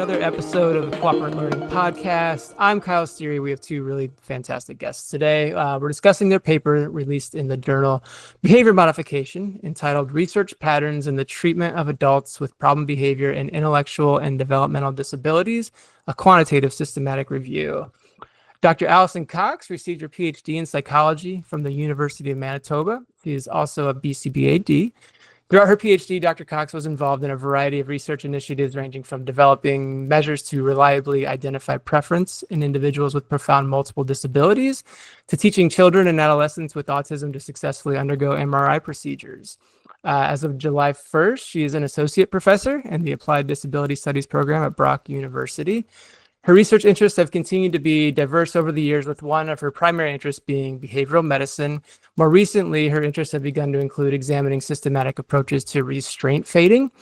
another episode of the Cooperant Learning Podcast. I'm Kyle Steary. We have two really fantastic guests today. We're discussing their paper released in the journal Behavior Modification, entitled Research Patterns in the Treatment of Adults with Problem Behavior and Intellectual and Developmental Disabilities, a Quantitative Systematic Review. Dr. Alison Cox received her PhD in psychology from the University of Manitoba. She is also a BCBA-D. Throughout her PhD, Dr. Cox was involved in a variety of research initiatives ranging from developing measures to reliably identify preference in individuals with profound multiple disabilities to teaching children and adolescents with autism to successfully undergo MRI procedures. As of July 1st, she is an associate professor in the Applied Disability Studies program at Brock University. Her research interests have continued to be diverse over the years, with one of her primary interests being behavioral medicine. More recently, her interests have begun to include examining systematic approaches to restraint fading.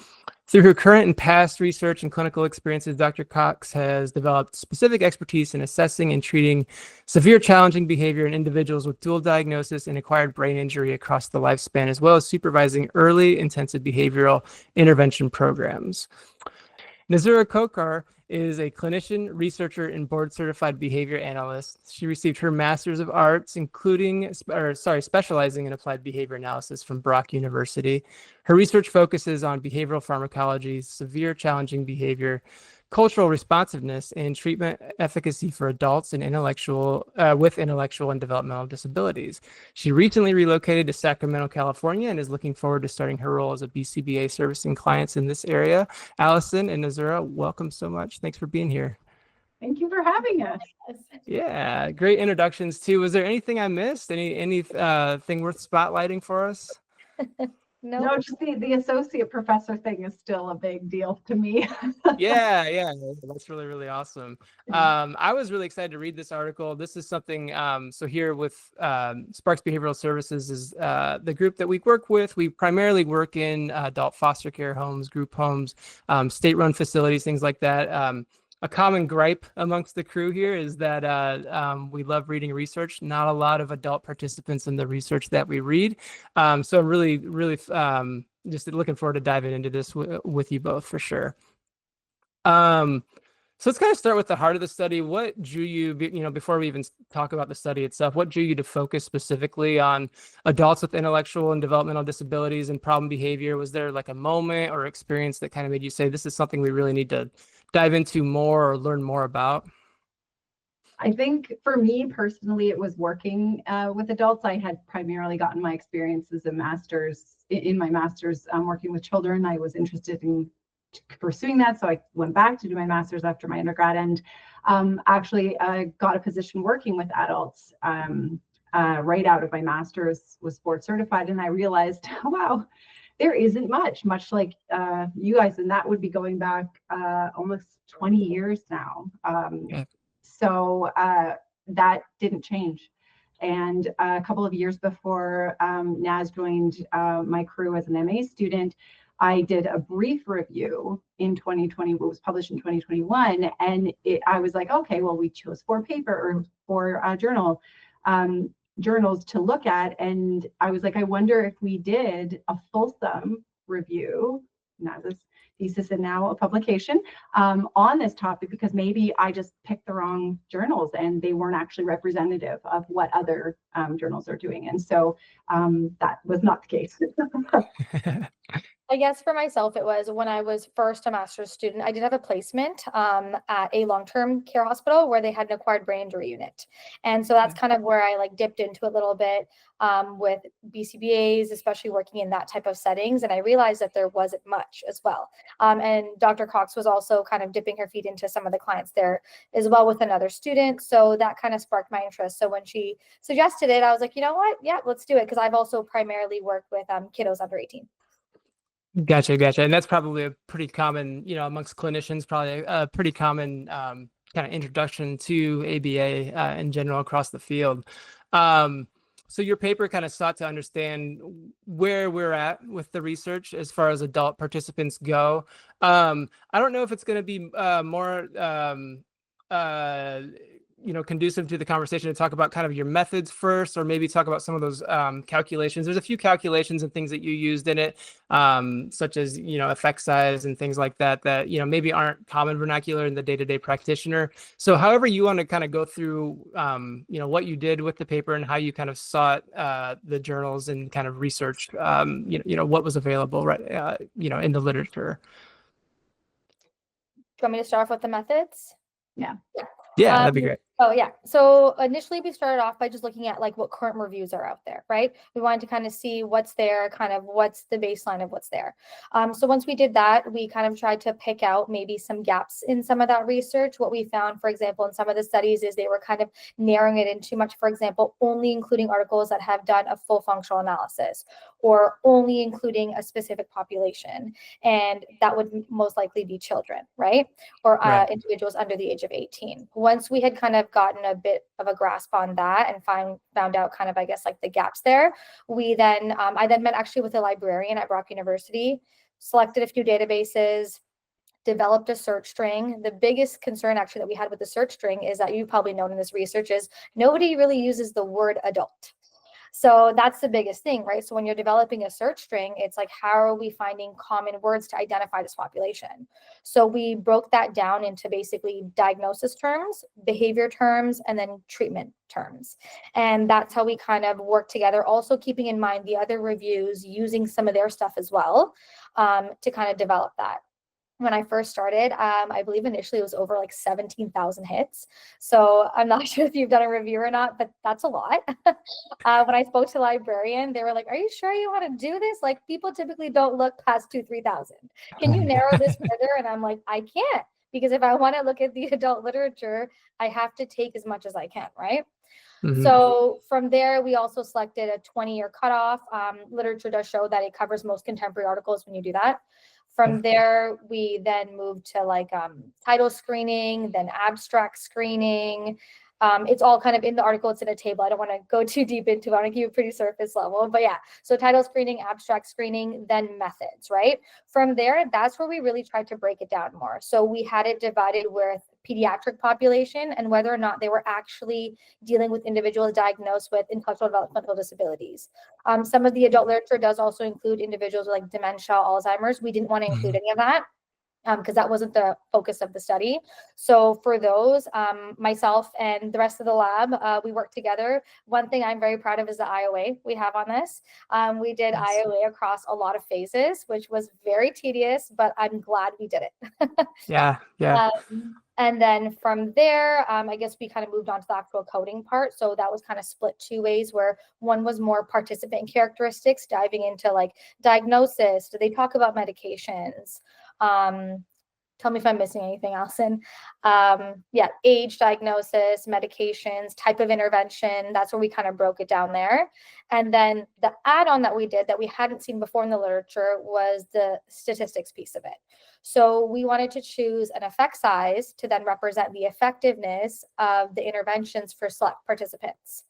Through her current and past research and clinical experiences, Dr. Cox has developed specific expertise in assessing and treating severe challenging behavior in individuals with dual diagnosis and acquired brain injury across the lifespan, as well as supervising early intensive behavioral intervention programs. Nazurah Khokhar is a clinician, researcher, and board-certified behavior analyst. She received her Master's of Arts, specializing in applied behavior analysis from Brock University. Her research focuses on behavioral pharmacology, severe challenging behavior, cultural responsiveness, and treatment efficacy for adults and with intellectual and developmental disabilities. She recently relocated to Sacramento, California, and is looking forward to starting her role as a BCBA servicing clients in this area. Alison and Nazurah, welcome so much. Thanks for being here. Thank you for having us. Yeah, great introductions too. Was there anything I missed? Anything worth spotlighting for us? No, just the associate professor thing is still a big deal to me. Yeah, that's really, really awesome. I was really excited to read this article. This is something, so here with Sparks Behavioral Services is the group that we work with. We primarily work in adult foster care homes, group homes, state-run facilities, things like that. A common gripe amongst the crew here is that we love reading research. Not a lot of adult participants in the research that we read. So really, just looking forward to diving into this with you both for sure. So let's kind of start with the heart of the study. What drew you, before we even talk about the study itself, what drew you to focus specifically on adults with intellectual and developmental disabilities and problem behavior? Was there like a moment or experience that kind of made you say, this is something we really need to dive into more or learn more about? I think for me personally, it was working with adults. I had primarily gotten my experience as in my master's working with children. I was interested in pursuing that, so I went back to do my master's after my undergrad, and actually got a position working with adults right out of my master's, was board certified, and I realized, oh, wow, there isn't much like you guys, and that would be going back almost 20 years now. So that didn't change. And a couple of years before Naz joined my crew as an MA student, I did a brief review in 2020, it was published in 2021, and I was like, okay, well, we chose four journals to look at, and I was like, I wonder if we did a fulsome review, Naz's thesis and now a publication, on this topic, because maybe I just picked the wrong journals and they weren't actually representative of what other journals are doing. And so that was not the case. I guess for myself, it was when I was first a master's student, I did have a placement at a long-term care hospital where they had an acquired brain injury unit. And so that's kind of where I like dipped into a little bit with BCBAs, especially working in that type of settings. And I realized that there wasn't much as well. And Dr. Cox was also kind of dipping her feet into some of the clients there as well with another student. So that kind of sparked my interest. So when she suggested it, I was like, you know what? Yeah, let's do it. Because I've also primarily worked with kiddos under 18. Gotcha. And that's probably a pretty common, amongst clinicians, probably a pretty common kind of introduction to ABA in general across the field. So your paper kind of sought to understand where we're at with the research as far as adult participants go. I don't know if it's going to be more conducive to the conversation to talk about kind of your methods first, or maybe talk about some of those calculations. There's a few calculations and things that you used in it, such as, effect size and things like that, maybe aren't common vernacular in the day-to-day practitioner. So however you want to kind of go through, what you did with the paper and how you kind of sought the journals and kind of researched, what was available, right, in the literature. Do you want me to start off with the methods? Yeah. Yeah, that'd be great. Oh yeah. So initially we started off by just looking at like what current reviews are out there, right? We wanted to kind of see what's there, kind of what's the baseline of what's there. So once we did that, we kind of tried to pick out maybe some gaps in some of that research. What we found, for example, in some of the studies is they were kind of narrowing it in too much. For example, only including articles that have done a full functional analysis, or only including a specific population. And that would most likely be children, right? Or Right. individuals under the age of 18. Once we had kind of gotten a bit of a grasp on that and found out kind of, I guess, like the gaps there, we then, I then met actually with a librarian at Brock University, selected a few databases, developed a search string. The biggest concern actually that we had with the search string is that you've probably known in this research is nobody really uses the word adult. So that's the biggest thing, right? So when you're developing a search string, it's like, how are we finding common words to identify this population? So we broke that down into basically diagnosis terms, behavior terms, and then treatment terms. And that's how we kind of work together, also keeping in mind the other reviews, using some of their stuff as well, to kind of develop that. When I first started, I believe initially it was over like 17,000 hits. So I'm not sure if you've done a review or not, but that's a lot. When I spoke to the librarian, they were like, are you sure you want to do this? Like, people typically don't look past 2,000-3,000. Can you narrow this further? And I'm like, I can't, because if I want to look at the adult literature, I have to take as much as I can, right? Mhm. So from there, we also selected a 20-year cutoff. Literature does show that it covers most contemporary articles when you do that. From there, we then moved to like title screening, then abstract screening. It's all kind of in the article. It's in a table. I don't want to go too deep into it. I want to keep it pretty surface level. But yeah, so title screening, abstract screening, then methods, right? From there, that's where we really tried to break it down more. So we had it divided with pediatric population and whether or not they were actually dealing with individuals diagnosed with intellectual developmental disabilities. Some of the adult literature does also include individuals with like dementia, Alzheimer's. We didn't want to include any of that, because that wasn't the focus of the study. So for those, myself and the rest of the lab, we worked together. One thing I'm very proud of is the IOA we have on this. We did IOA across a lot of phases, which was very tedious, but I'm glad we did it. Yeah. And then from there, I guess we kind of moved on to the actual coding part. So that was kind of split two ways, where one was more participant characteristics, diving into like diagnosis. Do they talk about medications? Tell me if I'm missing anything, Alison. Yeah, age, diagnosis, medications, type of intervention. That's where we kind of broke it down there. And then the add-on that we did that we hadn't seen before in the literature was the statistics piece of it. So we wanted to choose an effect size to then represent the effectiveness of the interventions for select participants.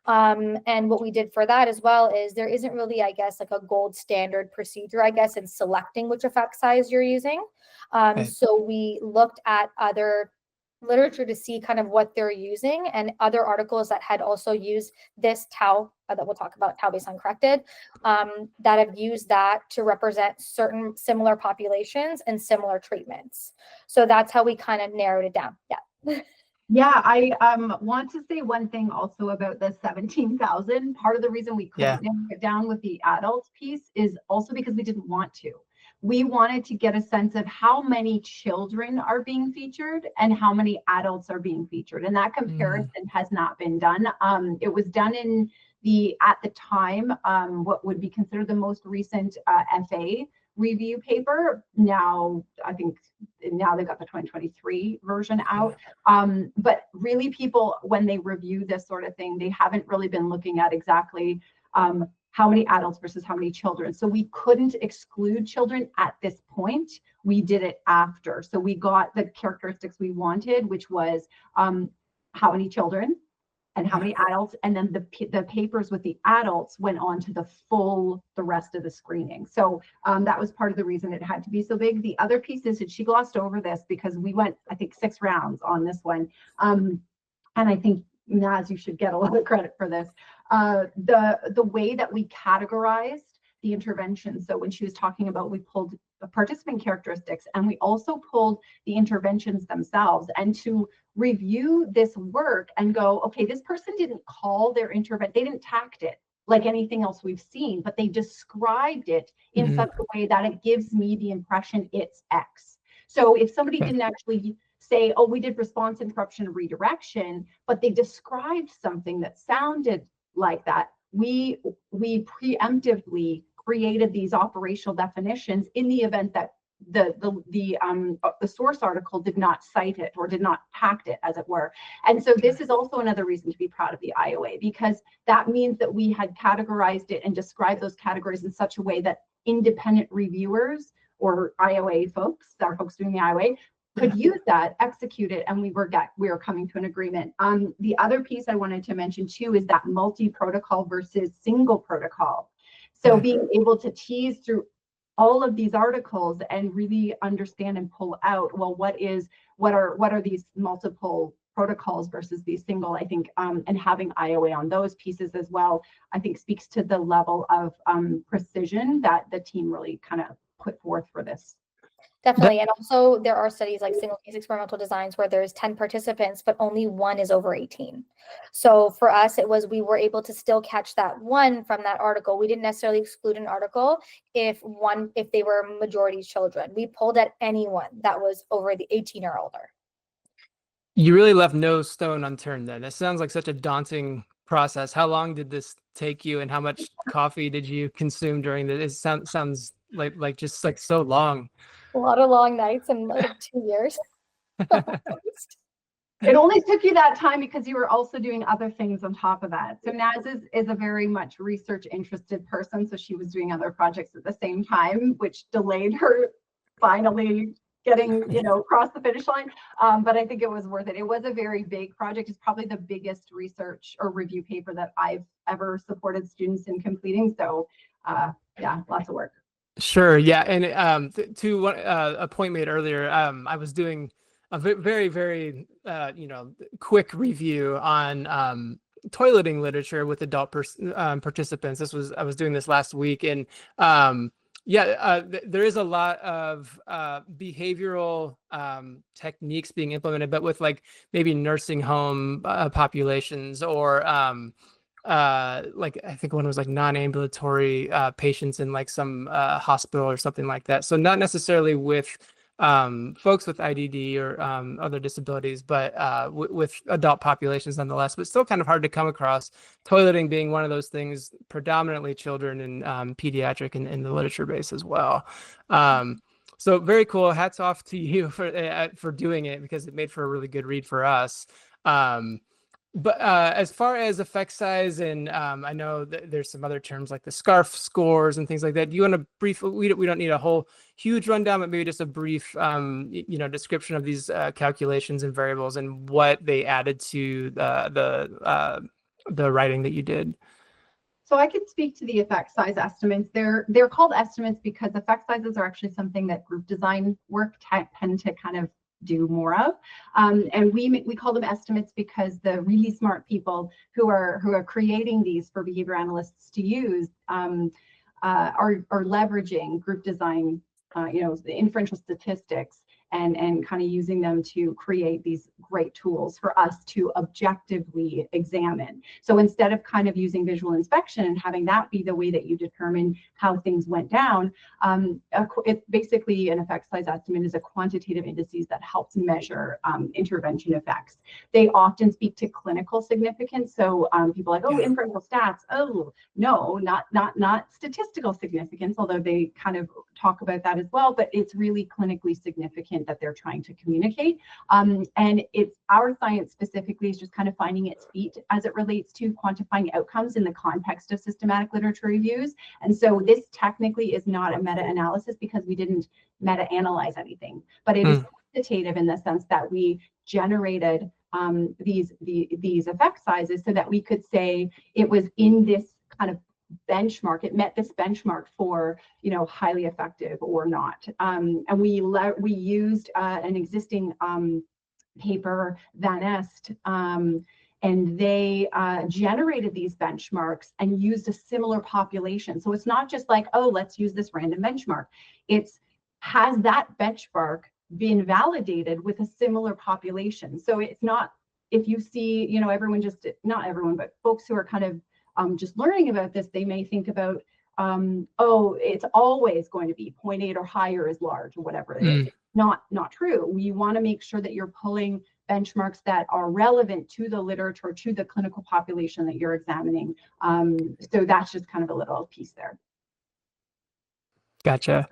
And what we did for that as well is there isn't really, I guess, like a gold standard procedure, I guess, in selecting which effect size you're using. So we looked at other literature to see kind of what they're using, and other articles that had also used this tau, that we'll talk about, tau based uncorrected, that have used that to represent certain similar populations and similar treatments. So that's how we kind of narrowed it down. Yeah. Yeah, I want to say one thing also about the 17,000. Part of the reason we couldn't narrow it down with the adult piece is also because we didn't want to. We wanted to get a sense of how many children are being featured and how many adults are being featured. And that comparison has not been done. It was done in at the time, what would be considered the most recent FA review paper. Now, I think now they've got the 2023 version out. But really, people, when they review this sort of thing, they haven't really been looking at exactly how many adults versus how many children. So we couldn't exclude children at this point. We did it after. So we got the characteristics we wanted, which was how many children and how many adults, and then the papers with the adults went on to the rest of the screening. So that was part of the reason it had to be so big. The other piece is that she glossed over this because we went, I think, 6 rounds on this one. and I think, Naz, you should get a lot of credit for this, the way that we categorized the intervention. So when she was talking about, we pulled the participant characteristics, and we also pulled the interventions themselves, and to review this work and go, okay, this person didn't call their intervention, they didn't tact it like anything else we've seen, but they described it in such a way that it gives me the impression it's X. So if somebody didn't actually say, oh, we did response interruption and redirection, but they described something that sounded like that, we preemptively created these operational definitions in the event that the source article did not cite it or did not tact it, as it were. And so this is also another reason to be proud of the IOA, because that means that we had categorized it and described those categories in such a way that independent reviewers or IOA folks, our folks doing the IOA, could use that, execute it, and we were coming to an agreement. The other piece I wanted to mention too is that multi-protocol versus single protocol. So being able to tease through all of these articles and really understand and pull out, well, what are these multiple protocols versus these single, I think, and having IOA on those pieces as well, I think speaks to the level of precision that the team really kind of put forth for this. Definitely. And also there are studies like single case experimental designs where there's 10 participants, but only one is over 18. So for us, it was, we were able to still catch that one from that article. We didn't necessarily exclude an article if they were majority children. We pulled at anyone that was over the 18 or older. You really left no stone unturned then. That sounds like such a daunting process. How long did this take you, and how much coffee did you consume during this? It sounds like just like so long. A lot of long nights and like 2 years. It only took you that time because you were also doing other things on top of that. So Naz is a very much research interested person. So she was doing other projects at the same time, which delayed her finally getting, across the finish line. But I think it was worth it. It was a very big project. It's probably the biggest research or review paper that I've ever supported students in completing. So yeah, lots of work. Sure. Yeah. And to a point made earlier, I was doing a very, very, quick review on toileting literature with adult participants. I was doing this last week, and there is a lot of behavioral techniques being implemented, but with like maybe nursing home populations, or like I think one was like non-ambulatory patients in like some hospital or something like that. So not necessarily with folks with IDD or other disabilities, but with adult populations nonetheless, but still kind of hard to come across. Toileting being one of those things, predominantly children and pediatric in the literature base as well. So very cool. Hats off to you for doing it, because it made for a really good read for us. But as far as effect size, and I know that there's some other terms like the SCARF scores and things like that. Do you want to we don't need a whole huge rundown, but maybe just a brief, description of these calculations and variables and what they added to the writing that you did? So I can speak to the effect size estimates. They're called estimates because effect sizes are actually something that group design work tend to kind of do more of, and we call them estimates because the really smart people who are creating these for behavior analysts to use are leveraging group design, the inferential statistics, and kind of using them to create these great tools for us to objectively examine. So instead of kind of using visual inspection and having that be the way that you determine how things went down, it's basically an effect size estimate is a quantitative indices that helps measure intervention effects. They often speak to clinical significance. So people are like, oh, inferential stats. Oh, no, not statistical significance, although they kind of talk about that as well, but it's really clinically significant that they're trying to communicate. And it's our science specifically is just kind of finding its feet as it relates to quantifying outcomes in the context of systematic literature reviews. And so this technically is not a meta-analysis because we didn't meta-analyze anything, but it is quantitative in the sense that we generated these effect sizes so that we could say it was in this kind of benchmark, it met this benchmark for highly effective or not. And we used an existing paper, Van Est, and they generated these benchmarks and used a similar population. So it's not just like, oh, let's use this random benchmark. Has that benchmark been validated with a similar population? So it's not, if you see, you know, everyone just, not everyone, but folks who are kind of just learning about this, they may think about, oh, it's always going to be 0.8 or higher is large or whatever it is. Not true. We want to make sure that you're pulling benchmarks that are relevant to the literature, to the clinical population that you're examining. So that's just kind of a little piece there. Gotcha.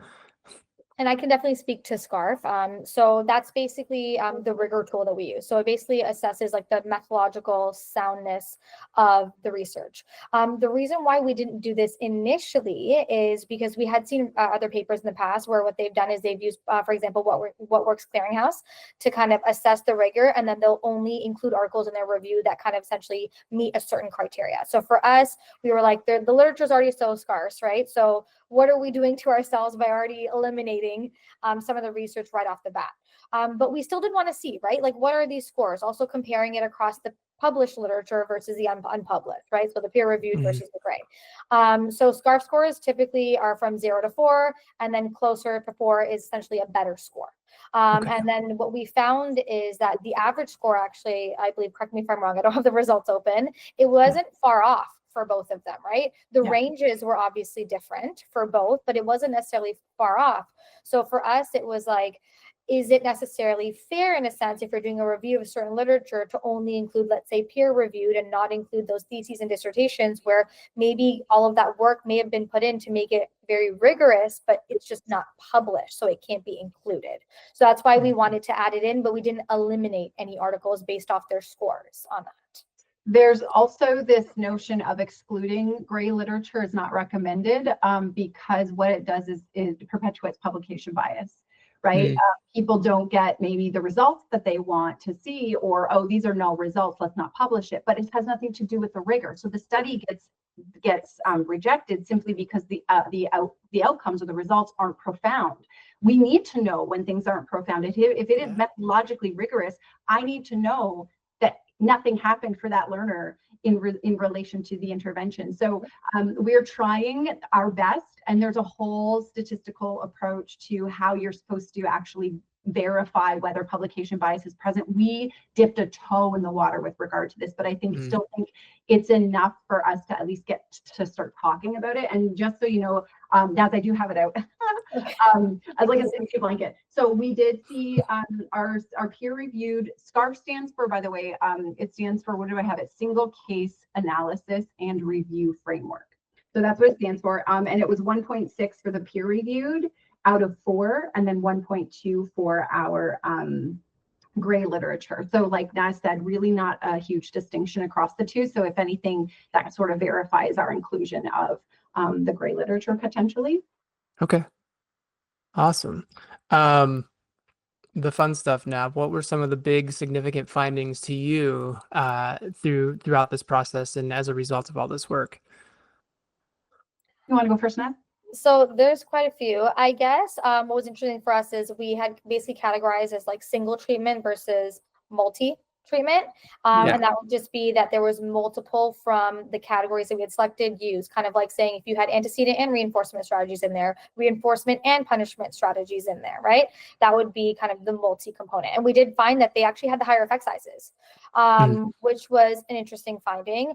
And I can definitely speak to SCARF. So that's basically the rigor tool that we use. So it basically assesses like the methodological soundness of the research. The reason why we didn't do this initially is because we had seen other papers in the past where what they've done is they've used, for example, What Works Clearinghouse to kind of assess the rigor, and then they'll only include articles in their review that kind of essentially meet a certain criteria. So for us, we were like, the literature is already so scarce, right? So what are we doing to ourselves by already eliminating some of the research right off the bat? But we still did want to see, right? Like, what are these scores? Also comparing it across the published literature versus the unpublished, right? So the peer-reviewed versus the gray. So SCARF scores typically are from 0 to 4, and then closer to 4 is essentially a better score. And then what we found is that the average score actually, I believe, correct me if I'm wrong, I don't have the results open, it wasn't far off for both of them, right? The ranges were obviously different for both, but it wasn't necessarily far off. So for us, it was like, is it necessarily fair in a sense if you're doing a review of certain literature to only include, let's say, peer-reviewed and not include those theses and dissertations where maybe all of that work may have been put in to make it very rigorous, but it's just not published, so it can't be included. So that's why we wanted to add it in, but we didn't eliminate any articles based off their scores on that. There's also this notion of excluding gray literature is not recommended because what it does is it perpetuates publication bias, right? People don't get maybe the results that they want to see, or, oh, these are null results, let's not publish it. But it has nothing to do with the rigor. So the study gets rejected simply because the outcomes or the results aren't profound. We need to know when things aren't profound. If it is methodologically rigorous, I need to know that nothing happened for that learner in relation to the intervention. So we're trying our best, and there's a whole statistical approach to how you're supposed to actually verify whether publication bias is present. We dipped a toe in the water with regard to this, but I still think it's enough for us to at least get to start talking about it. And just so you know, Naz, I do have it out as like a safety blanket. So we did see our peer-reviewed SCARF stands for, by the way, it stands for, what do I have it? Single Case Analysis and Review Framework. So that's what it stands for. And it was 1.6 for the peer-reviewed out of 4, and then 1.2 for our gray literature. So like Naz said, really not a huge distinction across the two. So if anything, that sort of verifies our inclusion of the gray literature potentially. Okay. Awesome. The fun stuff now. What were some of the big significant findings to you throughout this process and as a result of all this work? You want to go first, Naz? So there's quite a few. I guess what was interesting for us is we had basically categorized as like single treatment versus multi-treatment. And that would just be that there was multiple from the categories that we had selected used, kind of like saying if you had antecedent and reinforcement strategies in there, reinforcement and punishment strategies in there, right? That would be kind of the multi-component. And we did find that they actually had the higher effect sizes, which was an interesting finding.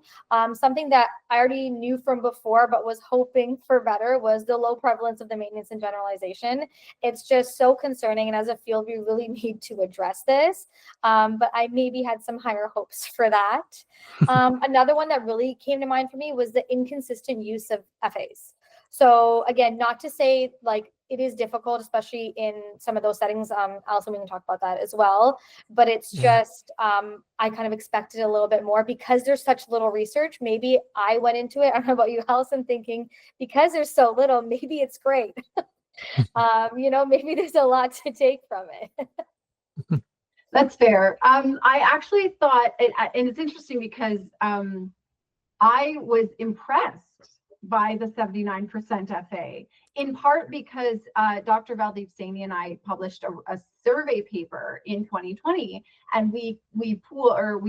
Something that I already knew from before, but was hoping for better, was the low prevalence of the maintenance and generalization. It's just so concerning. And as a field, we really need to address this. But I maybe had some higher hopes for that. Another one that really came to mind for me was the inconsistent use of FAs. So again, not to say like it is difficult, especially in some of those settings. Alison, we can talk about that as well. But it's just, I kind of expected a little bit more because there's such little research. Maybe I went into it, I don't know about you, Alison, thinking because there's so little, maybe it's great. Maybe there's a lot to take from it. That's fair. I actually thought, and it's interesting because I was impressed by the 79% FA. in part because Dr. Valdeep Saini and I published a survey paper in 2020, and we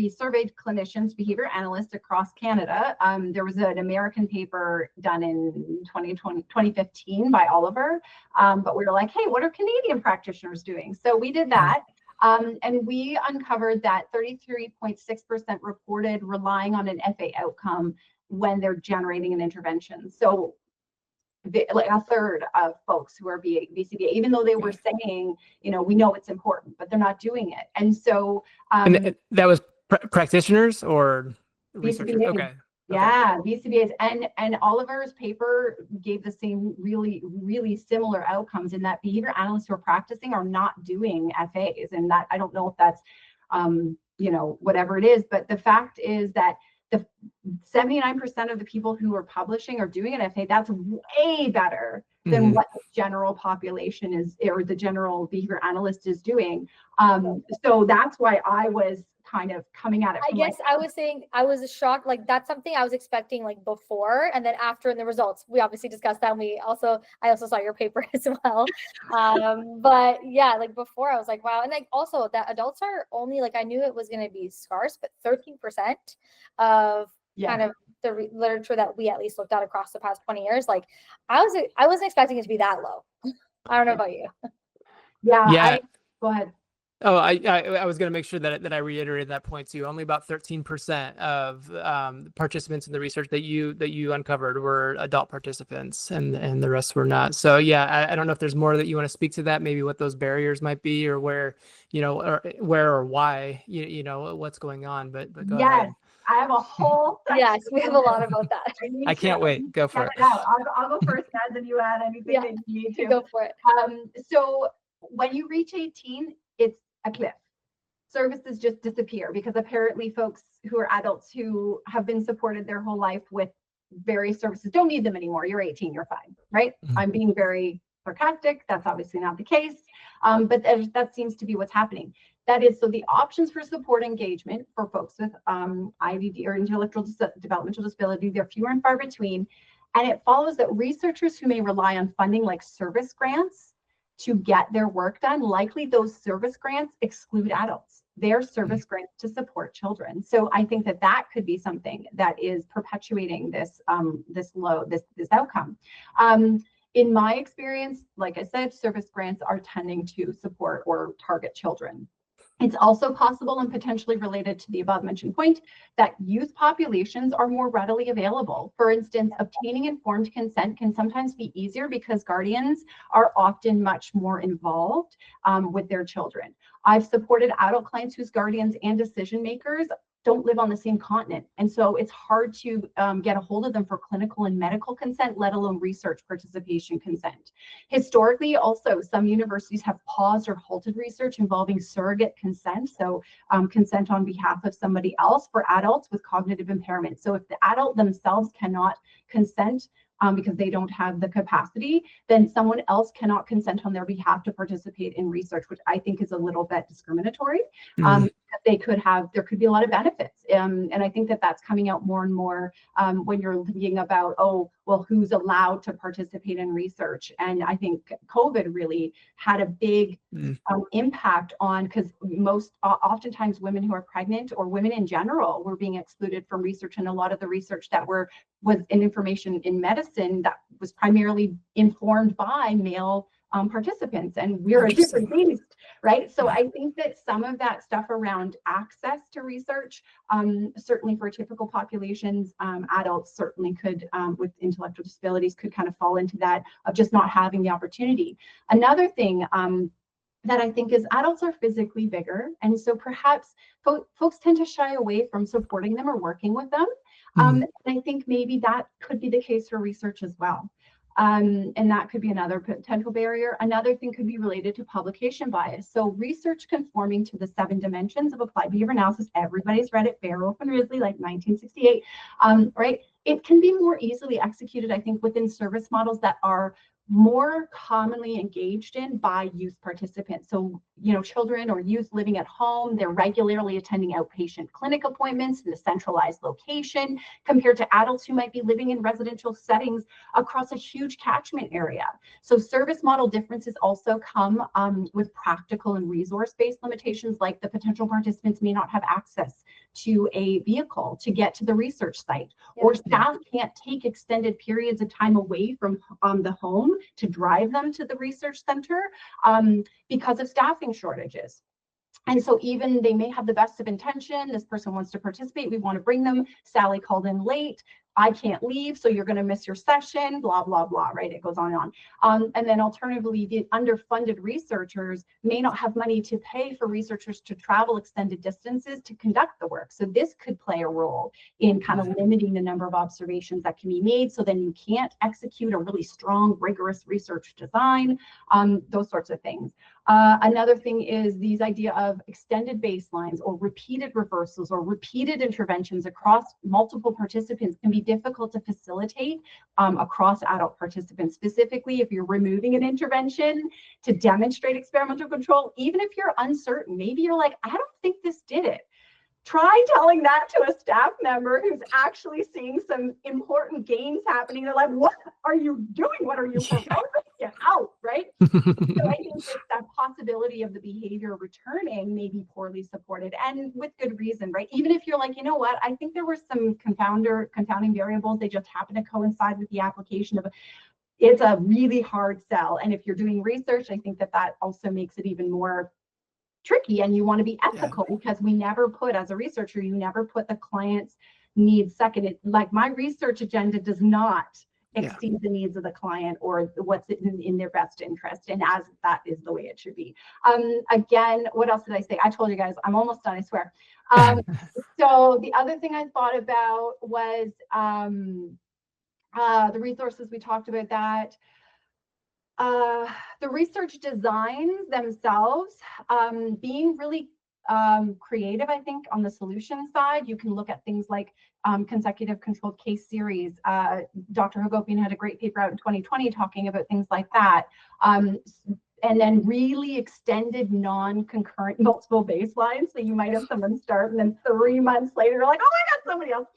surveyed clinicians, behavior analysts across Canada. There was an American paper done in 2015 by Oliver, but we were like, hey, what are Canadian practitioners doing? So we did that. And we uncovered that 33.6% reported relying on an FA outcome when they're generating an intervention. So like a third of folks who are BCBA, even though they were saying, we know it's important, but they're not doing it. And so and that was practitioners or researchers? BCBA. Okay. Yeah, BCBAs, and Oliver's paper gave the same really similar outcomes in that behavior analysts who are practicing are not doing FAs, and that I don't know if that's whatever it is, but the fact is that the 79% of the people who are publishing are doing an FA. That's way better than what the general population is, or the general behavior analyst is doing. So that's why I was kind of coming at it. I guess I was saying I was shocked. Like that's something I was expecting like before, and then after in the results, we obviously discussed that. And I also saw your paper as well. But yeah, like before I was like, wow. And like also that adults are only like, I knew it was going to be scarce, but 13% of kind of the literature that we at least looked at across the past 20 years. Like I wasn't expecting it to be that low. I don't know about you. Yeah. Go ahead. Oh, I was going to make sure that I reiterated that point too. Only about 13% of participants in the research that you uncovered were adult participants, and the rest were not. So yeah, I don't know if there's more that you want to speak to that. Maybe what those barriers might be, or where or why what's going on. But go ahead. I have a whole section. Yes, we have a lot about that. I can't wait. Go for it. I'll go first, Naz, and you add anything that you need to. Go for it. So when you reach 18, it's a cliff. Services just disappear because apparently folks who are adults who have been supported their whole life with various services don't need them anymore. You're 18, you're fine, right? I'm being very sarcastic. That's obviously not the case, but that seems to be what's happening. That is, so the options for support engagement for folks with IDD or intellectual developmental disability, they're fewer and far between. And it follows that researchers who may rely on funding like service grants to get their work done, likely those service grants exclude adults. They're service grants to support children. So I think that could be something that is perpetuating this outcome. In my experience, like I said, service grants are tending to support or target children. It's also possible and potentially related to the above mentioned point that youth populations are more readily available. For instance, obtaining informed consent can sometimes be easier because guardians are often much more involved with their children. I've supported adult clients whose guardians and decision makers don't live on the same continent. And so it's hard to get a hold of them for clinical and medical consent, let alone research participation consent. Historically, also, some universities have paused or halted research involving surrogate consent, so consent on behalf of somebody else for adults with cognitive impairment. So if the adult themselves cannot consent because they don't have the capacity, then someone else cannot consent on their behalf to participate in research, which I think is a little bit discriminatory. There could be a lot of benefits. And I think that's coming out more and more when you're thinking about, who's allowed to participate in research. And I think COVID really had a big impact on, because oftentimes women who are pregnant or women in general were being excluded from research. And a lot of the research that was in information in medicine that was primarily informed by male participants, and we're a different beast, right? So I think that some of that stuff around access to research, certainly for typical populations, adults certainly could, with intellectual disabilities, could kind of fall into that of just not having the opportunity. Another thing that I think is adults are physically bigger, and so perhaps folks tend to shy away from supporting them or working with them. And I think maybe that could be the case for research as well. And that could be another potential barrier. Another thing could be related to publication bias. So research conforming to the 7 dimensions of applied behavior analysis, everybody's read it, Barrow and Risley, like 1968, right? It can be more easily executed, I think, within service models that are more commonly engaged in by youth participants. So, children or youth living at home, they're regularly attending outpatient clinic appointments in a centralized location compared to adults who might be living in residential settings across a huge catchment area. So service model differences also come with practical and resource-based limitations, like the potential participants may not have access to a vehicle to get to the research site, or staff can't take extended periods of time away from the home to drive them to the research center because of staffing shortages. And so even they may have the best of intention, this person wants to participate, we want to bring them, Sally called in late, I can't leave, so you're going to miss your session, blah, blah, blah, right? It goes on and on. And then alternatively, the underfunded researchers may not have money to pay for researchers to travel extended distances to conduct the work. So this could play a role in kind of limiting the number of observations that can be made. So then you can't execute a really strong, rigorous research design, those sorts of things. Another thing is these idea of extended baselines or repeated reversals or repeated interventions across multiple participants can be difficult to facilitate across adult participants. Specifically, if you're removing an intervention to demonstrate experimental control, even if you're uncertain, maybe you're like, I don't think this did it. Try telling that to a staff member who's actually seeing some important gains happening. They're like, what are you doing? What are you proposing? Get out, right? So I think that possibility of the behavior returning may be poorly supported, and with good reason, right? Even if you're like, you know what, I think there were some confounding variables. They just happen to coincide with the application of it's a really hard sell. And if you're doing research, I think that also makes it even more tricky, and you want to be ethical because we never put, as a researcher, you never put the client's needs second. Like my research agenda does not exceed the needs of the client or what's in their best interest, and as that is the way it should be. Again, what else did I say? I told you guys, I'm almost done, I swear. So the other thing I thought about was the resources. We talked about that. The research designs themselves, being really creative, I think, on the solution side. You can look at things like consecutive controlled case series. Dr. Hagopian had a great paper out in 2020 talking about things like that. And then really extended non-concurrent multiple baselines. So you might have someone start and then 3 months later, you're like, oh my God, somebody else.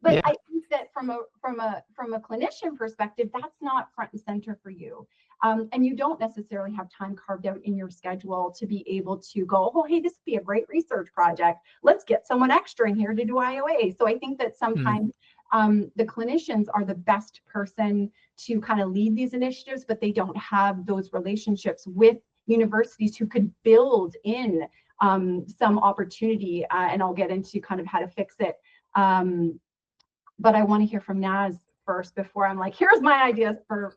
But I think that from a clinician perspective, that's not front and center for you. And you don't necessarily have time carved out in your schedule to be able to go, oh, hey, this would be a great research project. Let's get someone extra in here to do IOA. So I think that sometimes the clinicians are the best person to kind of lead these initiatives, but they don't have those relationships with universities who could build in some opportunity. And I'll get into kind of how to fix it. But I want to hear from Naz first before I'm like, here's my ideas for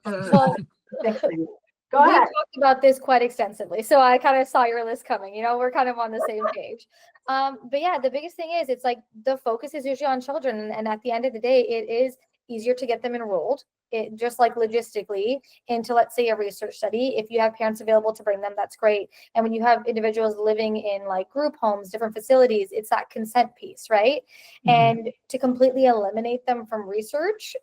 fixing. Go ahead. We talked about this quite extensively, so I kind of saw your list coming. We're kind of on the same page. But yeah, the biggest thing is it's like the focus is usually on children, and at the end of the day, it is easier to get them enrolled. It just like logistically into, let's say, a research study. If you have parents available to bring them, that's great. And when you have individuals living in like group homes, different facilities, it's that consent piece, right? And to completely eliminate them from research,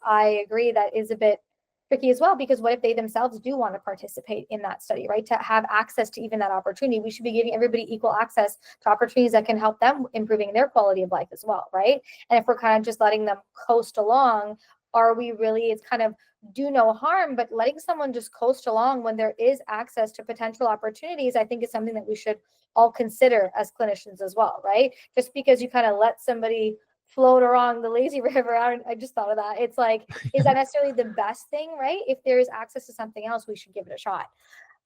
I agree, that is a bit tricky as well, because what if they themselves do want to participate in that study, right? To have access to even that opportunity, we should be giving everybody equal access to opportunities that can help them improving their quality of life as well, right? And if we're kind of just letting them coast along, are we really, it's kind of do no harm, but letting someone just coast along when there is access to potential opportunities, I think is something that we should all consider as clinicians as well, right? Just because you kind of let somebody float along the lazy river, I just thought of that. It's like, is that necessarily the best thing, right? If there is access to something else, we should give it a shot.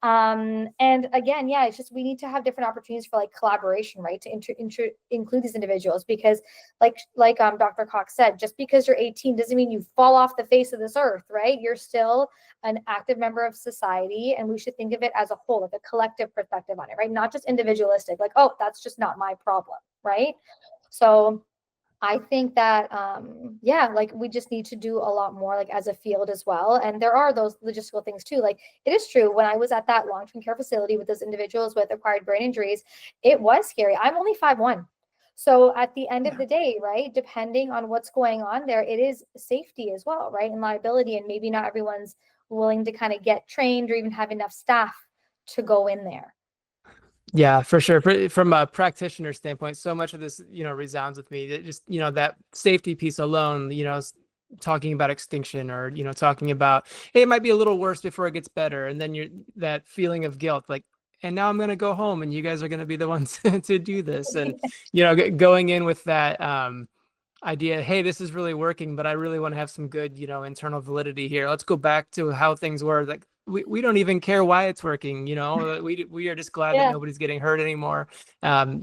And again, it's just, we need to have different opportunities for like collaboration, right? To include these individuals, because like Dr. Cox said, just because you're 18 doesn't mean you fall off the face of this earth, right? You're still an active member of society, and we should think of it as a whole, like a collective perspective on it, right? Not just individualistic, like, oh, that's just not my problem, right? So I think that, like we just need to do a lot more, like as a field as well. And there are those logistical things too. Like it is true, when I was at that long-term care facility with those individuals with acquired brain injuries, it was scary. I'm only 5'1". So at the end of the day, right, depending on what's going on there, it is safety as well, right? And liability, and maybe not everyone's willing to kind of get trained or even have enough staff to go in there. Yeah, for sure. From a practitioner standpoint, so much of this, resounds with me. It just, that safety piece alone, talking about extinction or, talking about, hey, it might be a little worse before it gets better. And then that feeling of guilt, like, and now I'm going to go home and you guys are going to be the ones to do this. And, going in with that idea, hey, this is really working, but I really want to have some good, internal validity here. Let's go back to how things were. Like, we don't even care why it's working, we are just glad that nobody's getting hurt anymore. Do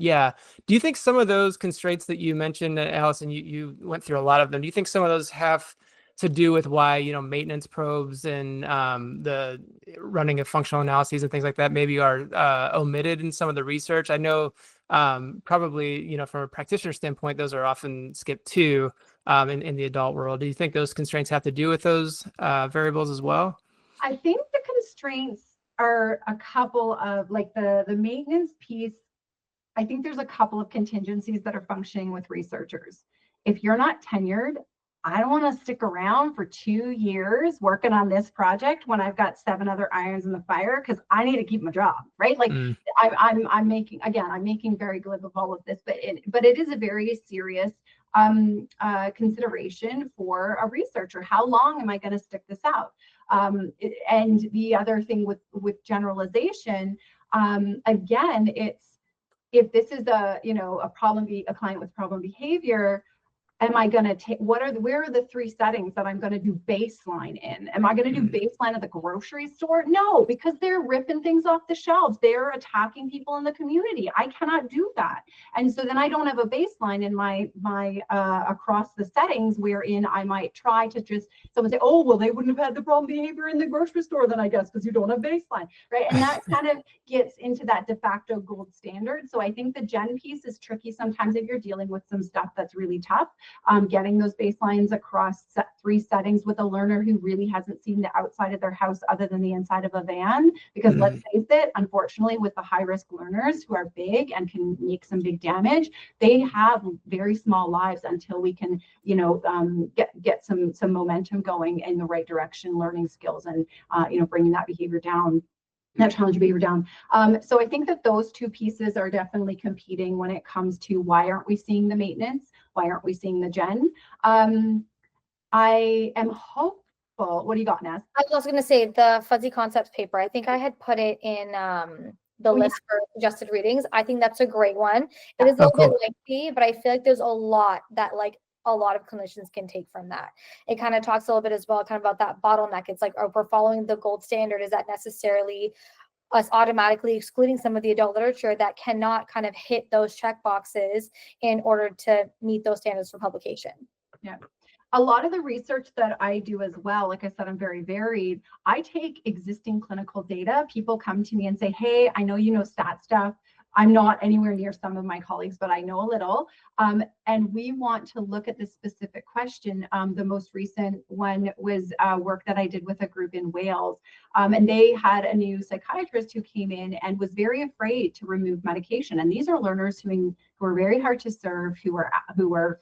you think some of those constraints that you mentioned, Alison, you went through a lot of them, do you think some of those have to do with why maintenance probes and the running of functional analyses and things like that maybe are omitted in some of the research? I know probably from a practitioner standpoint, those are often skipped too in the adult world. Do you think those constraints have to do with those variables as well? I think the constraints are a couple of, like, the maintenance piece. I think there's a couple of contingencies that are functioning with researchers. If you're not tenured, I don't want to stick around for 2 years working on this project when I've got 7 other irons in the fire, because I need to keep my job, right? Like, I'm making very glib of all of this, but it is a very serious consideration for a researcher. How long am I going to stick this out? And the other thing with generalization, again, it's, if this is a client with problem behavior, am I going to take, where are the 3 settings that I'm going to do baseline in? Am I going to do baseline at the grocery store? No, because they're ripping things off the shelves. They're attacking people in the community. I cannot do that. And so then I don't have a baseline in my across the settings, wherein I might try to just, someone say, oh, well, they wouldn't have had the problem behavior in the grocery store then, I guess, because you don't have baseline, right? And that kind of gets into that de facto gold standard. So I think the gen piece is tricky sometimes if you're dealing with some stuff that's really tough. Getting those baselines across 3 settings with a learner who really hasn't seen the outside of their house other than the inside of a van. Because let's face it, unfortunately, with the high-risk learners who are big and can make some big damage, they have very small lives until we can, get some momentum going in the right direction, learning skills, and bringing that behavior down. That challenge behavior down. So I think that those 2 pieces are definitely competing when it comes to why aren't we seeing the maintenance? Why aren't we seeing the gen? I am hopeful. What do you got, Naz? I was also going to say the fuzzy concepts paper. I think I had put it in the list for suggested readings. I think that's a great one. It is a little bit lengthy, but I feel like there's a lot that a lot of clinicians can take from that. It kind of talks a little bit as well, kind of about that bottleneck. It's like, oh, we're following the gold standard. Is that necessarily us automatically excluding some of the adult literature that cannot kind of hit those check boxes in order to meet those standards for publication? Yeah. A lot of the research that I do as well, like I said, I'm very varied. I take existing clinical data. People come to me and say, hey, I know you know stat stuff. I'm not anywhere near some of my colleagues, but I know a little. And we want to look at this specific question. The most recent one was work that I did with a group in Wales. And they had a new psychiatrist who came in and was very afraid to remove medication. And these are learners who were very hard to serve, who were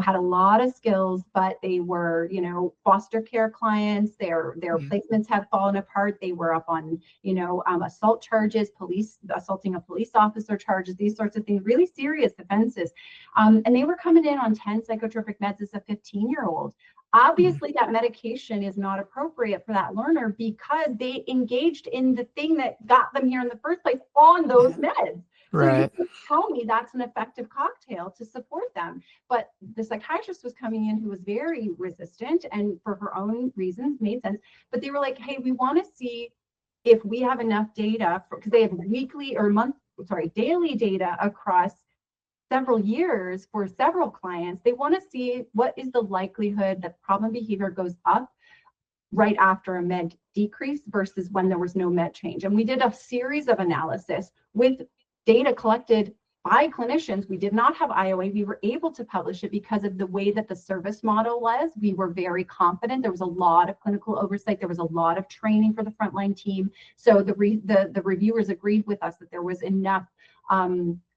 had a lot of skills, but they were, foster care clients. Their placements have fallen apart. They were up on, assault charges, assaulting a police officer charges, these sorts of things, really serious offenses. And they were coming in on 10 psychotropic meds as a 15-year-old. Obviously, that medication is not appropriate for that learner because they engaged in the thing that got them here in the first place on those meds. Right. So you can tell me that's an effective cocktail to support them. But the psychiatrist was coming in who was very resistant and for her own reasons made sense. But they were like, hey, we want to see if we have enough data, because they have daily data across several years for several clients. They want to see what is the likelihood that problem behavior goes up right after a med decrease versus when there was no med change. And we did a series of analysis with data collected by clinicians. We did not have IOA. We were able to publish it because of the way that the service model was. We were very confident. There was a lot of clinical oversight. There was a lot of training for the frontline team. So the reviewers agreed with us that there was enough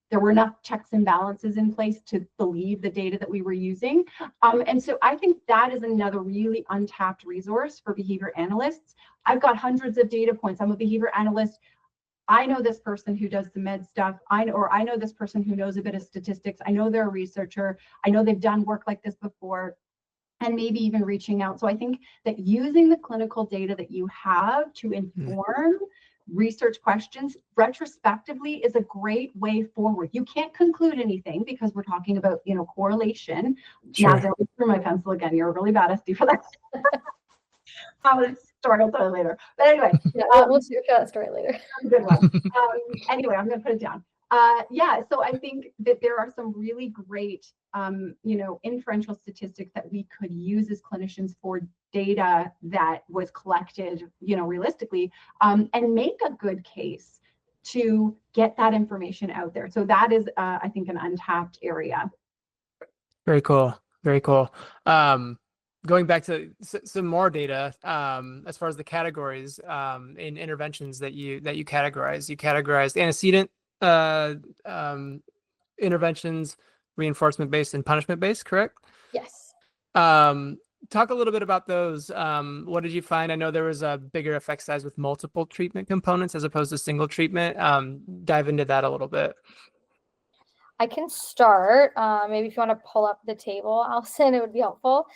there were enough checks and balances in place to believe the data that we were using. And so I think that is another really untapped resource for behavior analysts. I've got hundreds of data points. I'm a behavior analyst. I know this person who does the med stuff. I know this person who knows a bit of statistics. I know they're a researcher. I know they've done work like this before, and maybe even reaching out. So I think that using the clinical data that you have to inform research questions retrospectively is a great way forward. You can't conclude anything because we're talking about, correlation. Sure. Now, don't through my pencil again. You're a really bad SD for that. I'll tell you later. But anyway, we'll share that story later. Good one. Anyway, I'm going to put it down. So I think that there are some really great, inferential statistics that we could use as clinicians for data that was collected, realistically, and make a good case to get that information out there. So that is, I think, an untapped area. Very cool. Very cool. Going back to some more data, as far as the categories in interventions that you categorized antecedent interventions, reinforcement-based, and punishment-based, correct? Yes. Talk a little bit about those. What did you find? I know there was a bigger effect size with multiple treatment components as opposed to single treatment. Dive into that a little bit. I can start. Maybe if you want to pull up the table, Alison, it would be helpful.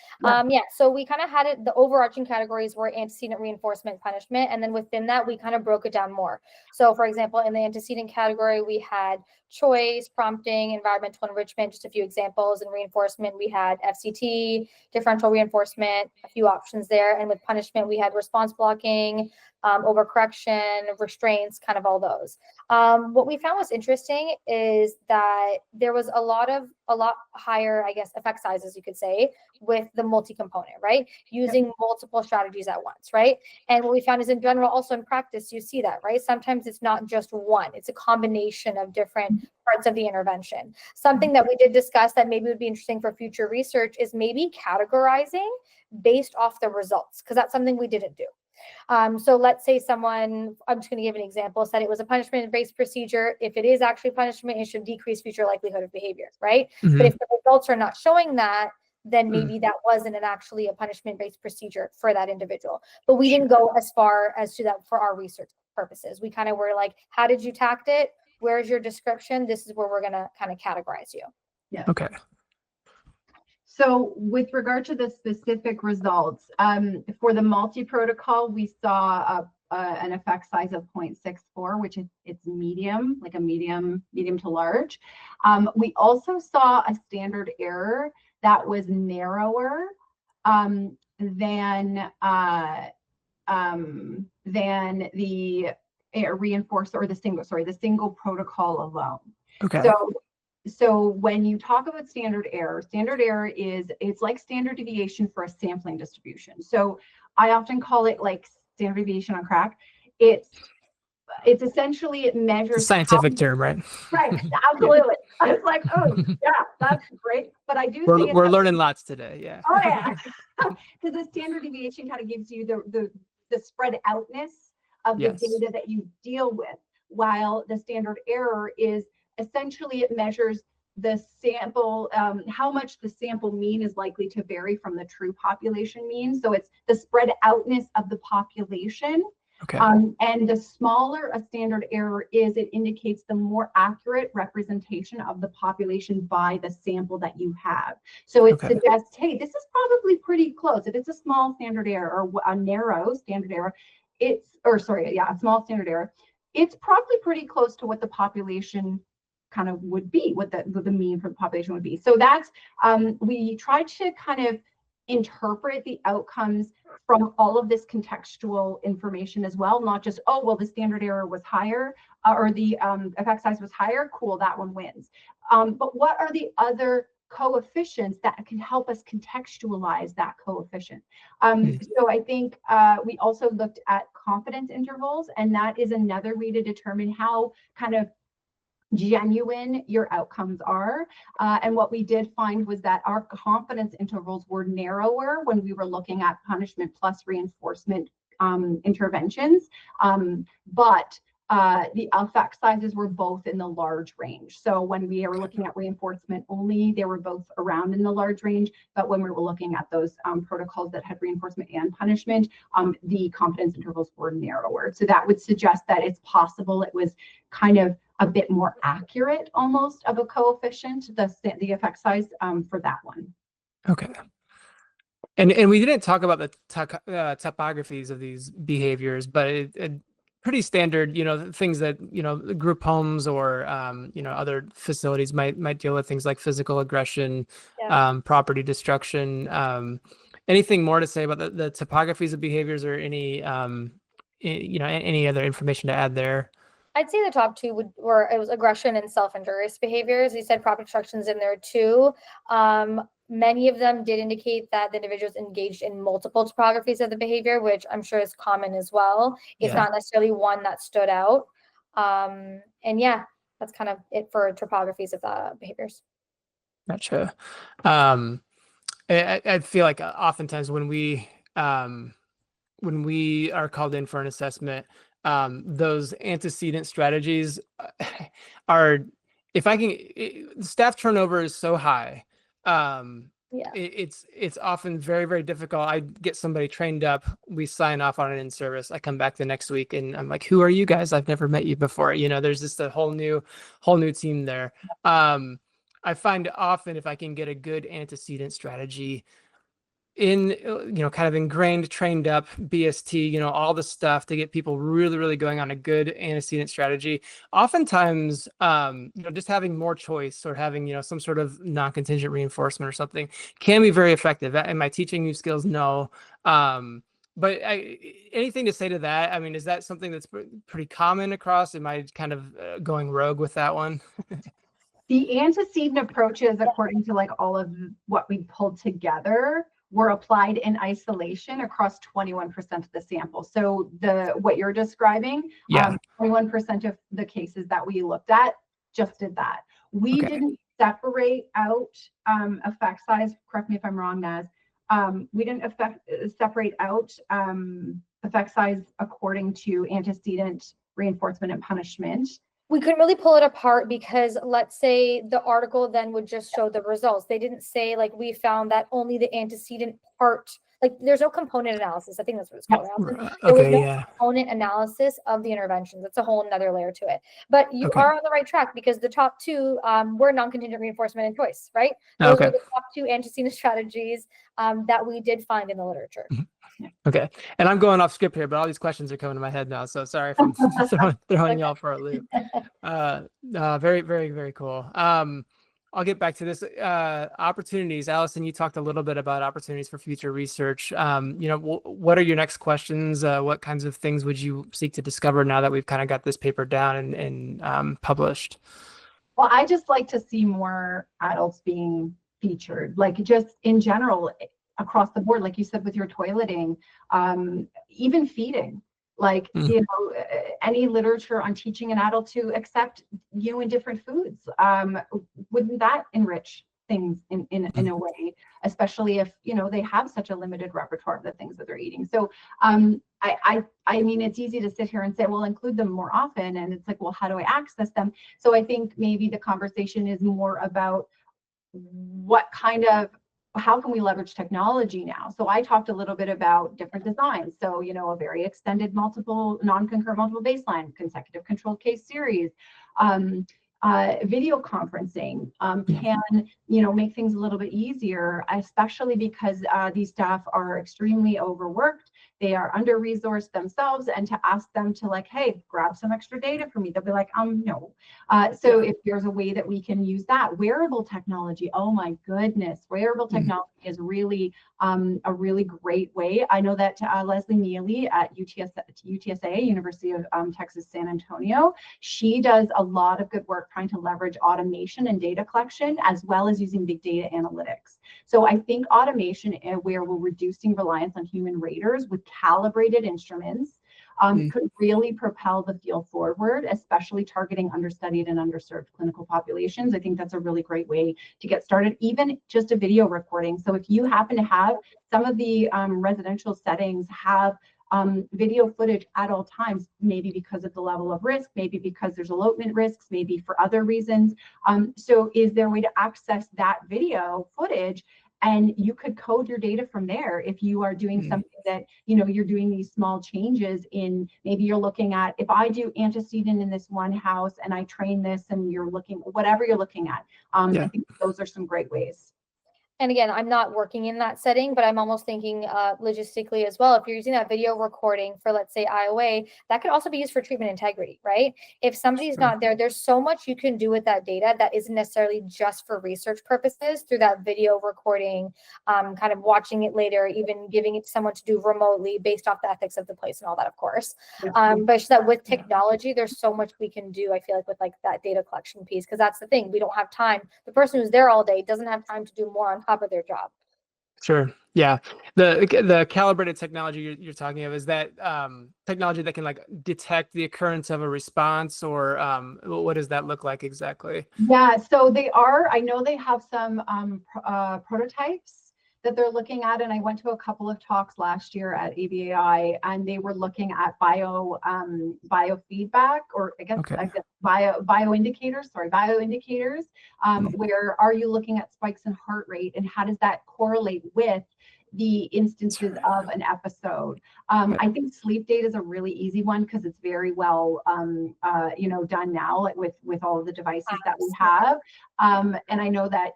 So we kind of had it, the overarching categories were antecedent, reinforcement, punishment. And then within that, we kind of broke it down more. So for example, in the antecedent category, we had choice, prompting, environmental enrichment, just a few examples. In reinforcement, we had FCT, differential reinforcement, a few options there. And with punishment, we had response blocking, overcorrection, restraints, kind of all those. What we found was interesting is that there was a lot higher, I guess, effect sizes, you could say, with the multi-component, right? Using multiple strategies at once, right? And what we found is in general, also in practice, you see that, right? Sometimes it's not just one, it's a combination of different parts of the intervention. Something that we did discuss that maybe would be interesting for future research is maybe categorizing based off the results, because that's something we didn't do. So let's say someone, I'm just going to give an example, said it was a punishment-based procedure. If it is actually punishment, it should decrease future likelihood of behavior, right? Mm-hmm. But if the results are not showing that, then maybe that wasn't actually a punishment-based procedure for that individual. But we didn't go as far as to that for our research purposes. We kind of were like, how did you tact it? Where's your description? This is where we're going to kind of categorize you. Yeah. Okay. So with regard to the specific results, for the multi-protocol, we saw an effect size of 0.64, which is it's medium, like a medium to large. We also saw a standard error that was narrower than the reinforced or the single protocol alone. Okay. So when you talk about standard error it's like standard deviation for a sampling distribution. So I often call it like standard deviation on crack. It's essentially, it measures it's a scientific term, right? Right, absolutely. I was like, oh yeah, that's great. But I do think we're learning lots today. Yeah. Oh yeah, because the standard deviation kind of gives you the spread outness of the data that you deal with, while the standard error is essentially, it measures the sample, how much the sample mean is likely to vary from the true population mean. So it's the spread outness of the population. Okay. And the smaller a standard error is, it indicates the more accurate representation of the population by the sample that you have. So it suggests, hey, this is probably pretty close. If it's a small standard error or a narrow standard error, a small standard error, it's probably pretty close to what the population kind of would be, what the mean for the population would be. So that's, we tried to kind of interpret the outcomes from all of this contextual information as well, not just, oh, well, the standard error was higher or the effect size was higher, cool, that one wins. But what are the other coefficients that can help us contextualize that coefficient? So I think we also looked at confidence intervals, and that is another way to determine how kind of genuine your outcomes are. And what we did find was that our confidence intervals were narrower when we were looking at punishment plus reinforcement interventions. But the effect sizes were both in the large range. So when we were looking at reinforcement only, they were both around in the large range. But when we were looking at those protocols that had reinforcement and punishment, the confidence intervals were narrower. So that would suggest that it's possible it was kind of a bit more accurate almost of a coefficient, the effect size for that one. Okay. And we didn't talk about the topographies of these behaviors, but it pretty standard, things that, group homes or, other facilities might deal with, things like physical aggression, property destruction. Anything more to say about the topographies of behaviors, or any, any other information to add there? I'd say the top two were it was aggression and self-injurious behaviors. You said property destruction's in there too. Many of them did indicate that the individuals engaged in multiple topographies of the behavior, which I'm sure is common as well. It's not necessarily one that stood out. And yeah, that's kind of it for topographies of the behaviors. Gotcha. I feel like oftentimes when we are called in for an assessment, those antecedent strategies are, staff turnover is so high. It's often very, very difficult. I get somebody trained up, we sign off on it in service. I come back the next week and I'm like, who are you guys? I've never met you before. There's just a whole new team there. I find often if I can get a good antecedent strategy in, kind of ingrained, trained up BST, all the stuff to get people really, really going on a good antecedent strategy. Oftentimes, just having more choice or having, some sort of non-contingent reinforcement or something can be very effective. Am I teaching new skills? No. But anything to say to that? I mean, is that something that's pretty common across? Am I kind of going rogue with that one? The antecedent approaches, according to all of what we pulled together, were applied in isolation across 21% of the sample. So what you're describing, 21% of the cases that we looked at just did that. We didn't separate out effect size. Correct me if I'm wrong, Naz. We didn't separate out effect size according to antecedent, reinforcement, and punishment. We couldn't really pull it apart because let's say the article then would just show the results. They didn't say we found that only the antecedent part, there's no component analysis. I think that's what it's called. There was no component analysis of the interventions. It's a whole nother layer to it. But you are on the right track because the top two were non-contingent reinforcement and choice, right? Those were the top two antecedent strategies that we did find in the literature. Okay. And I'm going off script here, but all these questions are coming to my head now. So sorry if I'm throwing y'all for a loop. Very, very, very cool. I'll get back to this. Opportunities. Alison, you talked a little bit about opportunities for future research. What are your next questions? What kinds of things would you seek to discover now that we've kind of got this paper down and published? Well, I just like to see more adults being featured, just in general, across the board, like you said, with your toileting, even feeding, any literature on teaching an adult to accept you in different foods. Wouldn't that enrich things in a way, especially if, they have such a limited repertoire of the things that they're eating. So I mean, it's easy to sit here and say, well, include them more often. And it's well, how do I access them? So I think maybe the conversation is more about how can we leverage technology now? So I talked a little bit about different designs. So, a very extended non-concurrent multiple baseline, consecutive controlled case series, video conferencing can, make things a little bit easier, especially because these staff are extremely overworked. They are under-resourced themselves, and to ask them to hey, grab some extra data for me, they'll be like, no. So if there's a way that we can use that, wearable technology, oh my goodness, wearable technology is really a really great way. I know that Leslie Neely at UTSA, University of Texas, San Antonio, she does a lot of good work trying to leverage automation and data collection, as well as using big data analytics. So I think automation, where we're reducing reliance on human raters with calibrated instruments, could really propel the field forward, especially targeting understudied and underserved clinical populations. I think that's a really great way to get started, even just a video recording. So if you happen to have some of the residential settings have video footage at all times, maybe because of the level of risk, maybe because there's elopement risks, maybe for other reasons. So is there a way to access that video footage? And you could code your data from there if you are doing something that, you're doing these small changes in, maybe you're looking at, if I do antecedent in this one house and I train this, and you're looking, whatever you're looking at. I think those are some great ways. And again, I'm not working in that setting, but I'm almost thinking logistically as well. If you're using that video recording for, let's say, IOA, that could also be used for treatment integrity, right? If somebody's not there, there's so much you can do with that data that isn't necessarily just for research purposes through that video recording, kind of watching it later, even giving it to someone to do remotely based off the ethics of the place and all that, of course. But just that with technology, there's so much we can do, I feel like, with like that data collection piece, because that's the thing. We don't have time. The person who's there all day doesn't have time to do more on top of their job. Sure. Yeah. The calibrated technology you're talking of, is that technology that can like detect the occurrence of a response, or what does that look like exactly? Yeah, so I know they have some prototypes that they're looking at, and I went to a couple of talks last year at ABAI, and they were looking at biofeedback, or I guess bioindicators. Where are you looking at spikes in heart rate, and how does that correlate with the instances of an episode? I think sleep data is a really easy one because it's very well, done now with all of the devices that we have. And I know that,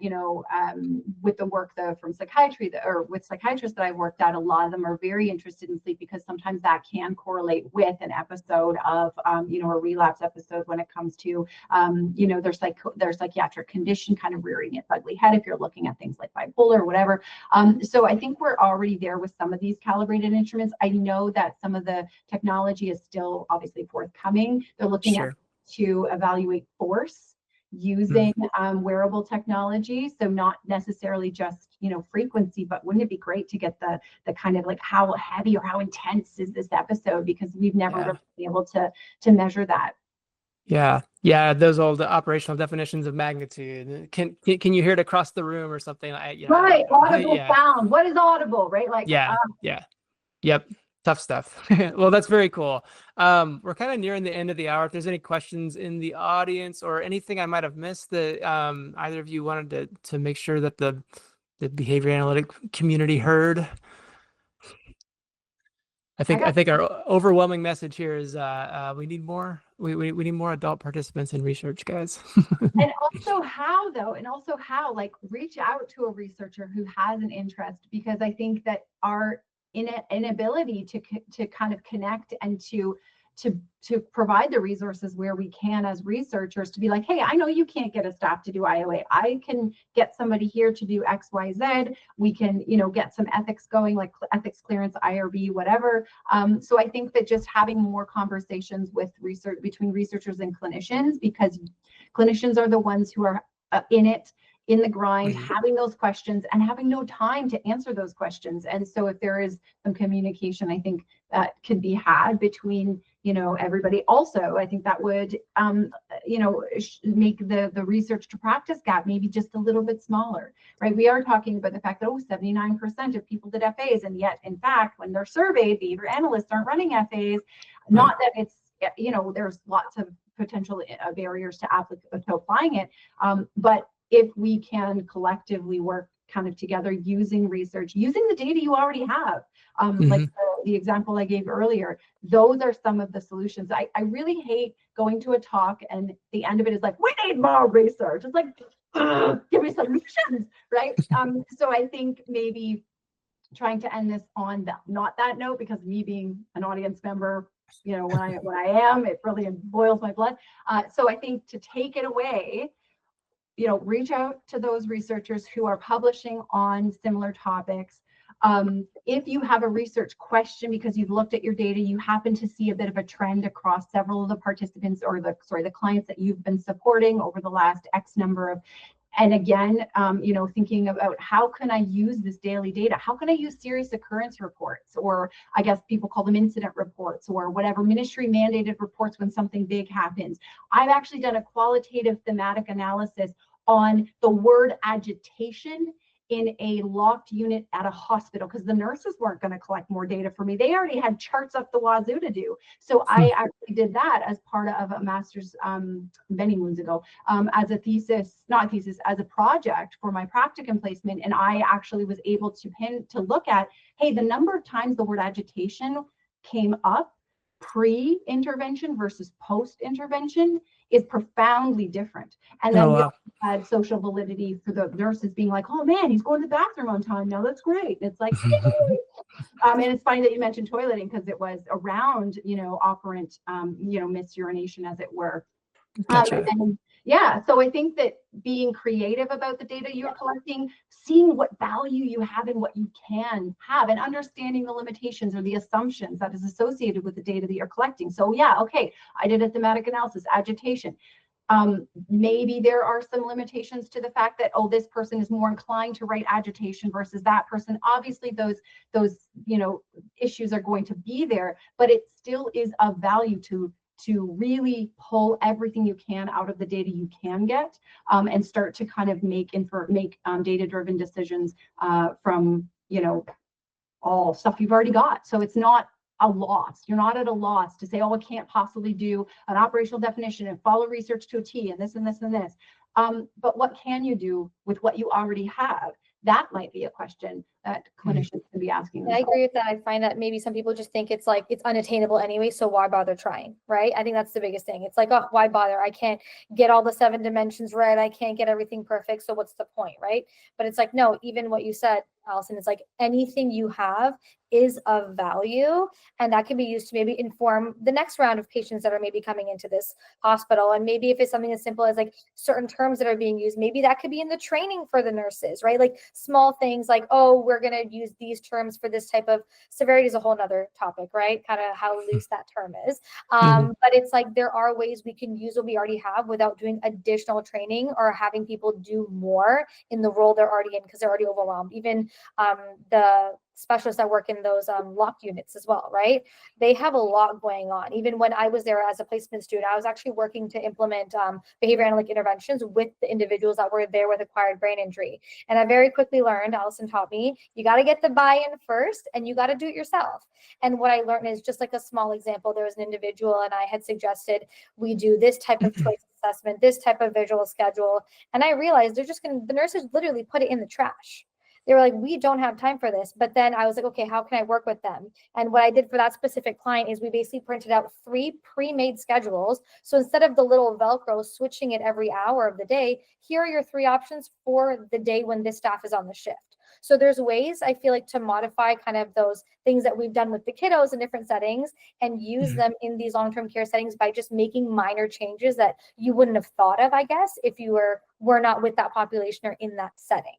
with the work from psychiatry, or with psychiatrists that I've worked at, a lot of them are very interested in sleep, because sometimes that can correlate with an episode of, a relapse episode when it comes to, their psychiatric condition kind of rearing its ugly head if you're looking at things like bipolar or whatever. So I think we're already there with some of these calibrated instruments. I know that some of the technology is still obviously forthcoming. They're looking at to evaluate force using wearable technology. So not necessarily just, frequency, but wouldn't it be great to get the kind of like how heavy or how intense is this episode? Because we've never really been able to measure that. Yeah. Those old operational definitions of magnitude. Can you hear it across the room or something? Right. Audible sound. What is audible? Right. Like. Yep. Tough stuff. Well, that's very cool. We're kind of nearing the end of the hour. If there's any questions in the audience or anything I might have missed that either of you wanted to make sure that the behavior analytic community heard. I think our overwhelming message here is we need more. We need more adult participants in research, guys. And also how like reach out to a researcher who has an interest, because I think that our inability to kind of connect and to provide the resources where we can as researchers, to be like, hey, I know you can't get a staff to do IOA. I can get somebody here to do X, Y, Z. We can, get some ethics going, like ethics clearance, IRB, whatever. So I think that just having more conversations with between researchers and clinicians, because clinicians are the ones who are in the grind, having those questions and having no time to answer those questions. And so if there is some communication, I think that could be had between, everybody. Also, I think that would, make the research to practice gap maybe just a little bit smaller, right? We are talking about the fact that 79% of people did FAs, and yet, in fact, when they're surveyed, behavior analysts aren't running FAs. Not that it's, there's lots of potential barriers to applying it, but if we can collectively work kind of together using research, using the data you already have, like the example I gave earlier, those are some of the solutions. I really hate going to a talk and the end of it is like, we need more research. It's like, give me solutions, right? So I think maybe trying to end this on not that note, because me being an audience member, when I am, it really boils my blood. So I think to take it away, reach out to those researchers who are publishing on similar topics. If you have a research question because you've looked at your data, you happen to see a bit of a trend across several of the participants or the clients that you've been supporting over the last X number of, and again, thinking about how can I use this daily data? How can I use serious occurrence reports, or I guess people call them incident reports, or whatever, ministry mandated reports when something big happens. I've actually done a qualitative thematic analysis on the word agitation in a locked unit at a hospital because the nurses weren't going to collect more data for me. They already had charts up the wazoo to do. So I actually did that as part of a master's many moons ago as a thesis, not a thesis, as a project for my practicum placement. And I actually was able to look at, hey, the number of times the word agitation came up pre-intervention versus post-intervention is profoundly different. And then we had social validity for the nurses being like, oh man, he's going to the bathroom on time now, that's great. And it's like, and it's funny that you mentioned toileting because it was around, operant, misurination, as it were. Gotcha. So I think that being creative about the data you're collecting, seeing what value you have and what you can have, and understanding the limitations or the assumptions that is associated with the data that you're collecting. So yeah, okay, I did a thematic analysis, agitation. Maybe there are some limitations to the fact that, oh, this person is more inclined to write agitation versus that person. Obviously, those issues are going to be there, but it still is of value to really pull everything you can out of the data you can get, and start to kind of make data-driven decisions from all stuff you've already got. So it's not a loss. You're not at a loss to say, oh, I can't possibly do an operational definition and follow research to a T and this and this and this. But what can you do with what you already have? That might be a question that clinicians can be asking. I agree with that. I find that maybe some people just think it's like it's unattainable anyway, so why bother trying, right? I think that's the biggest thing. It's like, oh, why bother? I can't get all the 7 dimensions right. I can't get everything perfect. So what's the point, right? But it's like, no, even what you said, Alison, it's like anything you have is of value, and that can be used to maybe inform the next round of patients that are maybe coming into this hospital. And maybe if it's something as simple as like certain terms that are being used, maybe that could be in the training for the nurses, right? Like small things like, oh, we're going to use these terms for this type of severity is a whole nother topic, right? Kind of how loose that term is. But it's like there are ways we can use what we already have without doing additional training or having people do more in the role they're already in because they're already overwhelmed. Even the specialists that work in those locked units as well, right? They have a lot going on. Even when I was there as a placement student, I was actually working to implement behavior analytic interventions with the individuals that were there with acquired brain injury. And I very quickly learned, Alison taught me, you got to get the buy-in first and you got to do it yourself. And what I learned is just like a small example. There was an individual and I had suggested we do this type of choice assessment, this type of visual schedule. And I realized the nurses literally put it in the trash. They were like, we don't have time for this. But then I was like, okay, how can I work with them? And what I did for that specific client is we basically printed out 3 pre-made schedules. So instead of the little Velcro switching it every hour of the day, here are your 3 options for the day when this staff is on the shift. So there's ways I feel like to modify kind of those things that we've done with the kiddos in different settings and use them in these long-term care settings by just making minor changes that you wouldn't have thought of, I guess, if you were not with that population or in that setting.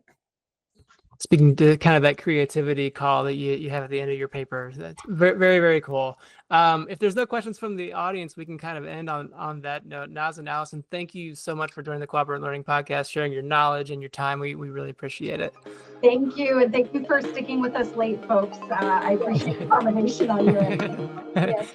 Speaking to kind of that creativity call that you have at the end of your paper, that's very, very, very cool. If there's no questions from the audience, we can kind of end on that note. Naz and Alison, thank you so much for joining the Cooperant Learning Podcast, sharing your knowledge and your time. We really appreciate it. Thank you. And thank you for sticking with us late, folks. I appreciate the combination on your end. Yes.